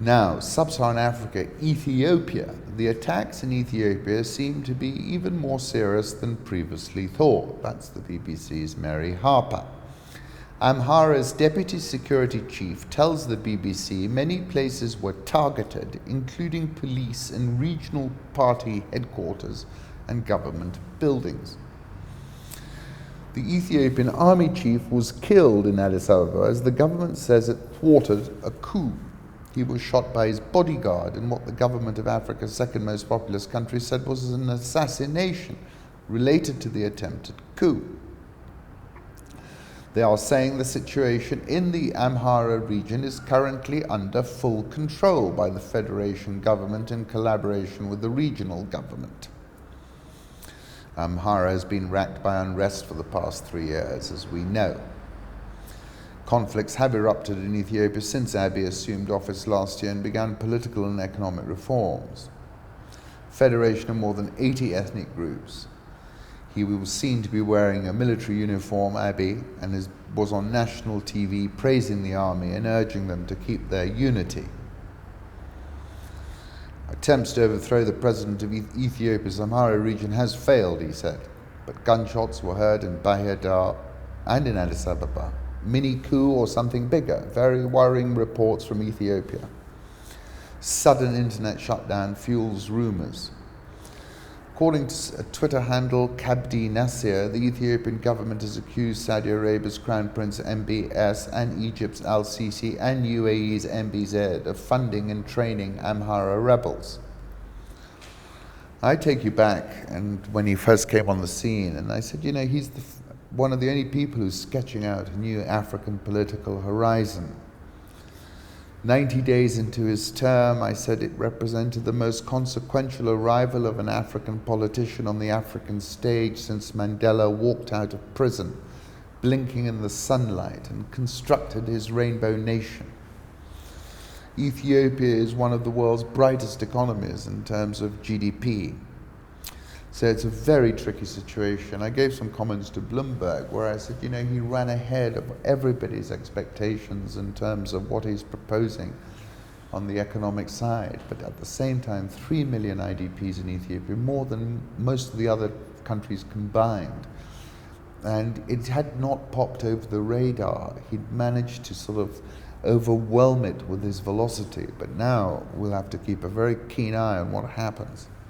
Now, sub-Saharan Africa, Ethiopia. The attacks in Ethiopia seem to be even more serious than previously thought. That's the BBC's Mary Harper. Amhara's deputy security chief tells the BBC many places were targeted, including police and regional party headquarters and government buildings. The Ethiopian army chief was killed in Addis Ababa as the government says it thwarted a coup. He was shot by his bodyguard in what the government of Africa's second most populous country said was an assassination related to the attempted coup. They are saying the situation in the Amhara region is currently under full control by the federation government in collaboration with the regional government. Amhara has been racked by unrest for the past 3 years, as we know. Conflicts have erupted in Ethiopia since Abiy assumed office last year and began political and economic reforms. Federation of more than 80 ethnic groups. He was seen to be wearing a military uniform, Abiy, and was on national TV praising the army and urging them to keep their unity. Attempts to overthrow the president of Ethiopia's Amhara region has failed, he said, but gunshots were heard in Bahir Dar and in Addis Ababa. Mini coup or something bigger. Very worrying reports from Ethiopia. Sudden internet shutdown fuels rumors. According to a Twitter handle, Kabdi Nasir, the Ethiopian government has accused Saudi Arabia's Crown Prince MBS and Egypt's Al-Sisi and UAE's MBZ of funding and training Amhara rebels. I take you back and when he first came on the scene, and I said, he's one of the only people who's sketching out a new African political horizon. 90 days into his term, I said it represented the most consequential arrival of an African politician on the African stage since Mandela walked out of prison, blinking in the sunlight, and constructed his rainbow nation. Ethiopia is one of the world's brightest economies in terms of GDP. So it's a very tricky situation. I gave some comments to Bloomberg where I said, he ran ahead of everybody's expectations in terms of what he's proposing on the economic side. But at the same time, 3 million IDPs in Ethiopia, more than most of the other countries combined. And it had not popped over the radar. He'd managed to sort of overwhelm it with his velocity. But now we'll have to keep a very keen eye on what happens.